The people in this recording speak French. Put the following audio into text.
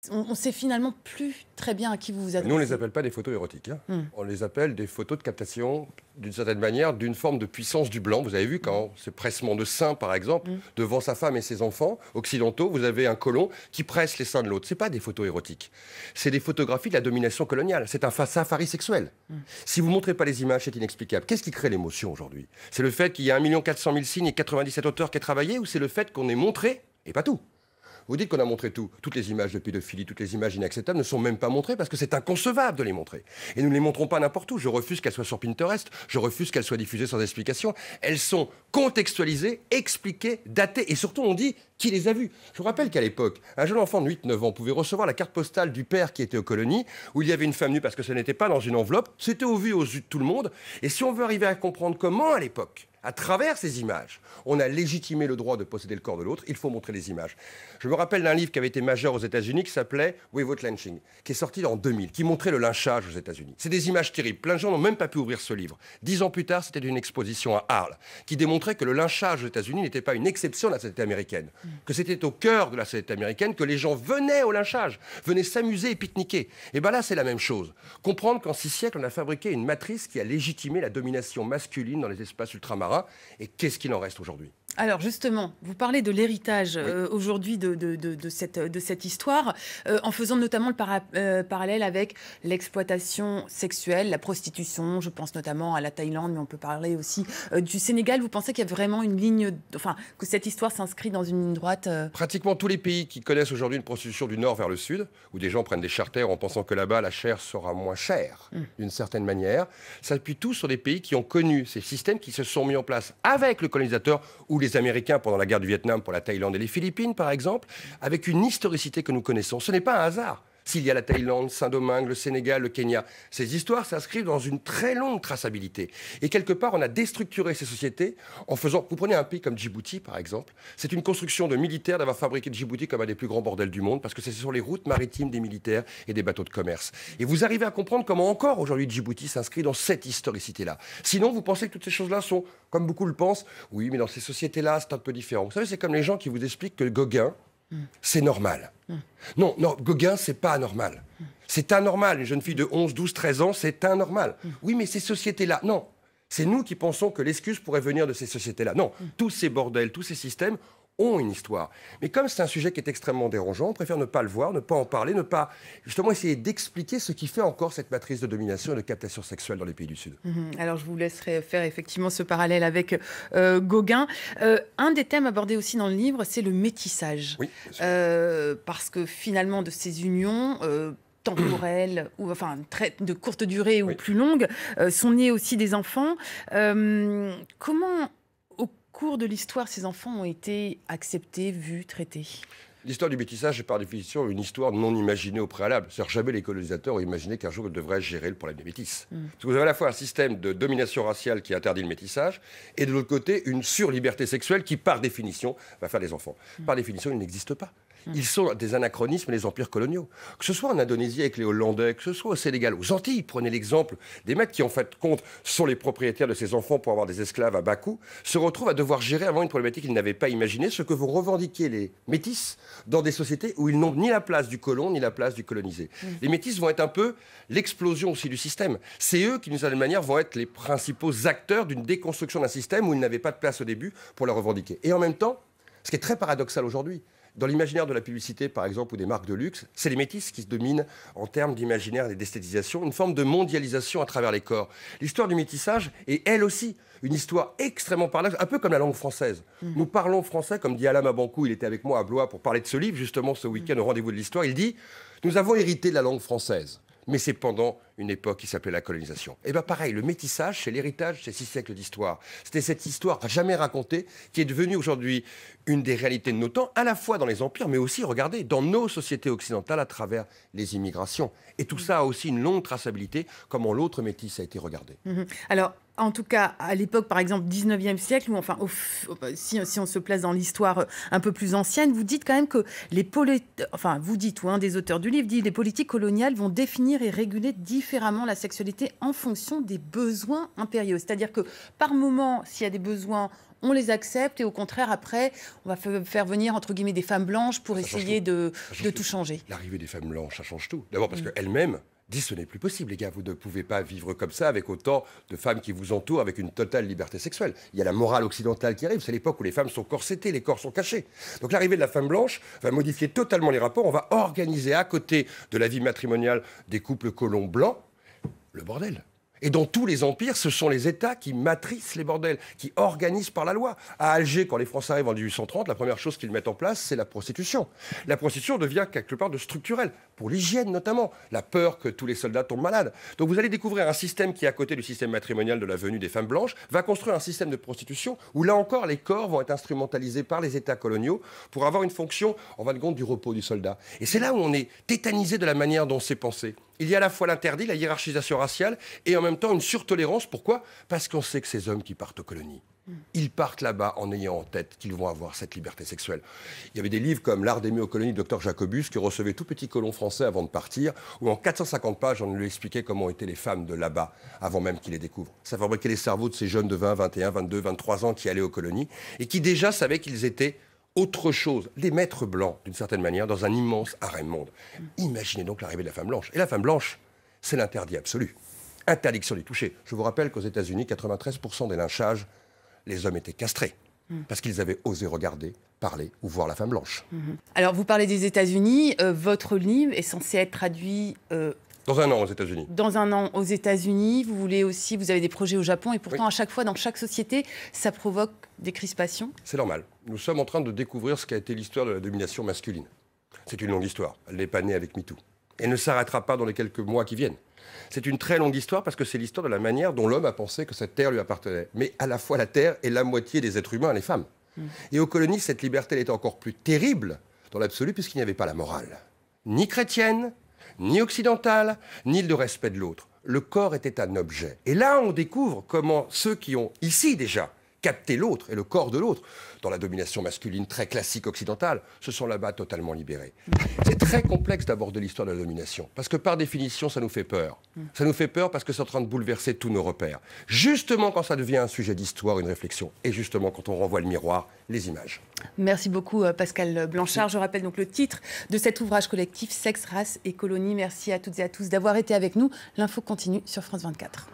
On sait finalement plus très bien à qui vous vous adressez. Nous, on ne les appelle pas des photos érotiques. On les appelle des photos de captation, d'une certaine manière, d'une forme de puissance du blanc. Vous avez vu quand ce pressement de seins, par exemple, devant sa femme et ses enfants occidentaux, vous avez un colon qui presse les seins de l'autre. Ce n'est pas des photos érotiques. C'est des photographies de la domination coloniale. C'est un safari sexuel. Si vous ne montrez pas les images, c'est inexplicable. Qu'est-ce qui crée l'émotion aujourd'hui? C'est le fait qu'il y a 1 400 000 signes et 97 auteurs qui aient travaillé, ou c'est le fait qu'on ait montré, et pas tout? Vous dites qu'on a montré tout. Toutes les images de pédophilie, toutes les images inacceptables ne sont même pas montrées parce que c'est inconcevable de les montrer. Et nous ne les montrons pas n'importe où. Je refuse qu'elles soient sur Pinterest. Je refuse qu'elles soient diffusées sans explication. Elles sont contextualisées, expliquées, datées. Et surtout, on dit qui les a vues. Je vous rappelle qu'à l'époque, un jeune enfant de 8-9 ans pouvait recevoir la carte postale du père qui était aux colonies, où il y avait une femme nue parce que ce n'était pas dans une enveloppe. C'était au vu aux yeux de tout le monde. Et si on veut arriver à comprendre comment, à l'époque, à travers ces images, on a légitimé le droit de posséder le corps de l'autre, il faut montrer les images. Je me rappelle d'un livre qui avait été majeur aux États-Unis qui s'appelait Without Lynching, qui est sorti en 2000, qui montrait le lynchage aux États-Unis. C'est des images terribles. Plein de gens n'ont même pas pu ouvrir ce livre. 10 ans plus tard, c'était une exposition à Arles qui démontrait que le lynchage aux États-Unis n'était pas une exception de la société américaine, que c'était au cœur de la société américaine que les gens venaient au lynchage, venaient s'amuser et pique-niquer. Et bien là, c'est la même chose. Comprendre qu'en 6 siècles, on a fabriqué une matrice qui a légitimé la domination masculine dans les espaces ultramarins. Et qu'est-ce qu'il en reste aujourd'hui? Alors justement, vous parlez de l'héritage aujourd'hui de cette histoire, en faisant notamment le parallèle avec l'exploitation sexuelle, la prostitution, je pense notamment à la Thaïlande, mais on peut parler aussi du Sénégal. Vous pensez qu'il y a vraiment une ligne, enfin, que cette histoire s'inscrit dans une ligne droite Pratiquement tous les pays qui connaissent aujourd'hui une prostitution du nord vers le sud, où des gens prennent des charters en pensant que là-bas la chair sera moins chère, d'une certaine manière, s'appuient tous sur des pays qui ont connu ces systèmes qui se sont mis en place avec le colonisateur ou les Américains pendant la guerre du Vietnam pour la Thaïlande et les Philippines, par exemple, avec une historicité que nous connaissons. Ce n'est pas un hasard. S'il y a la Thaïlande, Saint-Domingue, le Sénégal, le Kenya, ces histoires s'inscrivent dans une très longue traçabilité. Et quelque part, on a déstructuré ces sociétés en faisant... Vous prenez un pays comme Djibouti, par exemple. C'est une construction de militaires d'avoir fabriqué Djibouti comme un des plus grands bordels du monde, parce que c'est sur les routes maritimes des militaires et des bateaux de commerce. Et vous arrivez à comprendre comment encore aujourd'hui Djibouti s'inscrit dans cette historicité-là. Sinon, vous pensez que toutes ces choses-là sont, comme beaucoup le pensent, oui, mais dans ces sociétés-là, c'est un peu différent. Vous savez, c'est comme les gens qui vous expliquent que Gauguin, c'est normal. Non, Gauguin, c'est pas anormal. C'est anormal. Une jeune fille de 11, 12, 13 ans, c'est anormal. Oui, mais ces sociétés-là, non. C'est nous qui pensons que l'excuse pourrait venir de ces sociétés-là. Non, tous ces bordels, tous ces systèmes ont une histoire. Mais comme c'est un sujet qui est extrêmement dérangeant, on préfère ne pas le voir, ne pas en parler, ne pas justement essayer d'expliquer ce qui fait encore cette matrice de domination et de captation sexuelle dans les pays du Sud. Alors je vous laisserai faire effectivement ce parallèle avec Gauguin. Un des thèmes abordés aussi dans le livre, c'est le métissage. Oui, parce que finalement, de ces unions... temporelles, ou enfin de courte durée ou plus longues, sont nés aussi des enfants. Comment, au cours de l'histoire, ces enfants ont été acceptés, vus, traités? L'histoire du métissage est par définition une histoire non imaginée au préalable. C'est-à-dire jamais les colonisateurs ont imaginé qu'un jour ils devraient gérer le problème des métis. Parce que vous avez à la fois un système de domination raciale qui interdit le métissage, et de l'autre côté une surliberté sexuelle qui, par définition, va faire des enfants. Par définition, ils n'existent pas. Ils sont des anachronismes des empires coloniaux. Que ce soit en Indonésie avec les Hollandais, que ce soit au Sénégal, aux Antilles, prenez l'exemple des mecs qui, en fait, compte, sont les propriétaires de ces enfants pour avoir des esclaves à bas coût, se retrouvent à devoir gérer avant une problématique qu'ils n'avaient pas imaginée, ce que vont revendiquer les métis dans des sociétés où ils n'ont ni la place du colon, ni la place du colonisé. Les métis vont être un peu l'explosion aussi du système. C'est eux qui, d'une certaine manière, vont être les principaux acteurs d'une déconstruction d'un système où ils n'avaient pas de place au début pour la revendiquer. Et en même temps, ce qui est très paradoxal aujourd'hui, dans l'imaginaire de la publicité, par exemple, ou des marques de luxe, c'est les métis qui se dominent en termes d'imaginaire et d'esthétisation, une forme de mondialisation à travers les corps. L'histoire du métissage est, elle aussi, une histoire extrêmement paradoxale, un peu comme la langue française. Nous parlons français, comme dit Alain Mabancou, il était avec moi à Blois pour parler de ce livre, justement, ce week-end au rendez-vous de l'histoire. Il dit « Nous avons hérité de la langue française ». Mais c'est pendant une époque qui s'appelait la colonisation. Et bien pareil, le métissage, c'est l'héritage de ces 6 siècles d'histoire. C'était cette histoire jamais racontée qui est devenue aujourd'hui une des réalités de nos temps, à la fois dans les empires, mais aussi, regardez, dans nos sociétés occidentales à travers les immigrations. Et tout ça a aussi une longue traçabilité, comment l'autre métis a été regardé. Alors, en tout cas, à l'époque, par exemple, 19e siècle, ou enfin, si on se place dans l'histoire un peu plus ancienne, vous dites quand même que vous dites, ou un des auteurs du livre dit, les politiques coloniales vont définir et réguler différemment la sexualité en fonction des besoins impériaux. C'est-à-dire que, par moment, s'il y a des besoins, on les accepte et au contraire, après, on va faire venir, entre guillemets, des femmes blanches pour essayer de tout changer. L'arrivée des femmes blanches, ça change tout. D'abord parce qu'elles-mêmes disent ce n'est plus possible, les gars. Vous ne pouvez pas vivre comme ça avec autant de femmes qui vous entourent avec une totale liberté sexuelle. Il y a la morale occidentale qui arrive. C'est l'époque où les femmes sont corsetées, les corps sont cachés. Donc l'arrivée de la femme blanche va modifier totalement les rapports. On va organiser à côté de la vie matrimoniale des couples colons blancs le bordel. Et dans tous les empires, ce sont les États qui matricent les bordels, qui organisent par la loi. À Alger, quand les Français arrivent en 1830, la première chose qu'ils mettent en place, c'est la prostitution. La prostitution devient quelque part de structurel, pour l'hygiène notamment, la peur que tous les soldats tombent malades. Donc vous allez découvrir un système qui, à côté du système matrimonial de la venue des femmes blanches, va construire un système de prostitution où, là encore, les corps vont être instrumentalisés par les États coloniaux pour avoir une fonction, en fin de compte, du repos du soldat. Et c'est là où on est tétanisé de la manière dont c'est pensé. Il y a à la fois l'interdit, la hiérarchisation raciale, et en même temps une surtolérance. Pourquoi ? Parce qu'on sait que ces hommes qui partent aux colonies, ils partent là-bas en ayant en tête qu'ils vont avoir cette liberté sexuelle. Il y avait des livres comme L'art d'aimer aux colonies de Dr Jacobus, qui recevait tout petit colon français avant de partir, où en 450 pages, on lui expliquait comment étaient les femmes de là-bas, avant même qu'ils les découvrent. Ça fabriquait les cerveaux de ces jeunes de 20, 21, 22, 23 ans qui allaient aux colonies, et qui déjà savaient qu'ils étaient autre chose, les maîtres blancs, d'une certaine manière, dans un immense harem-monde. Imaginez donc l'arrivée de la femme blanche. Et la femme blanche, c'est l'interdit absolu. Interdiction des touchés. Je vous rappelle qu'aux États-Unis, 93% des lynchages, les hommes étaient castrés. Parce qu'ils avaient osé regarder, parler ou voir la femme blanche. Alors, vous parlez des États-Unis. Votre livre est censé être traduit... Dans un an aux États-Unis. Dans un an aux États-Unis. Vous avez des projets au Japon. Et pourtant, à chaque fois, dans chaque société, ça provoque des crispations. C'est normal. Nous sommes en train de découvrir ce qu'a été l'histoire de la domination masculine. C'est une longue histoire. Elle n'est pas née avec MeToo. Elle ne s'arrêtera pas dans les quelques mois qui viennent. C'est une très longue histoire parce que c'est l'histoire de la manière dont l'homme a pensé que cette terre lui appartenait. Mais à la fois la terre et la moitié des êtres humains, les femmes. Et aux colonies, cette liberté elle était encore plus terrible dans l'absolu puisqu'il n'y avait pas la morale. Ni chrétienne, ni occidentale, ni le respect de l'autre. Le corps était un objet. Et là, on découvre comment ceux qui ont ici déjà capté l'autre et le corps de l'autre, dans la domination masculine très classique occidentale, se sont là-bas totalement libérés. C'est très complexe d'aborder l'histoire de la domination, parce que par définition, ça nous fait peur. Ça nous fait peur parce que c'est en train de bouleverser tous nos repères. Justement quand ça devient un sujet d'histoire, une réflexion, et justement quand on renvoie le miroir, les images. Merci beaucoup Pascal Blanchard. Je rappelle donc le titre de cet ouvrage collectif, Sexe, race et colonie. Merci à toutes et à tous d'avoir été avec nous. L'info continue sur France 24.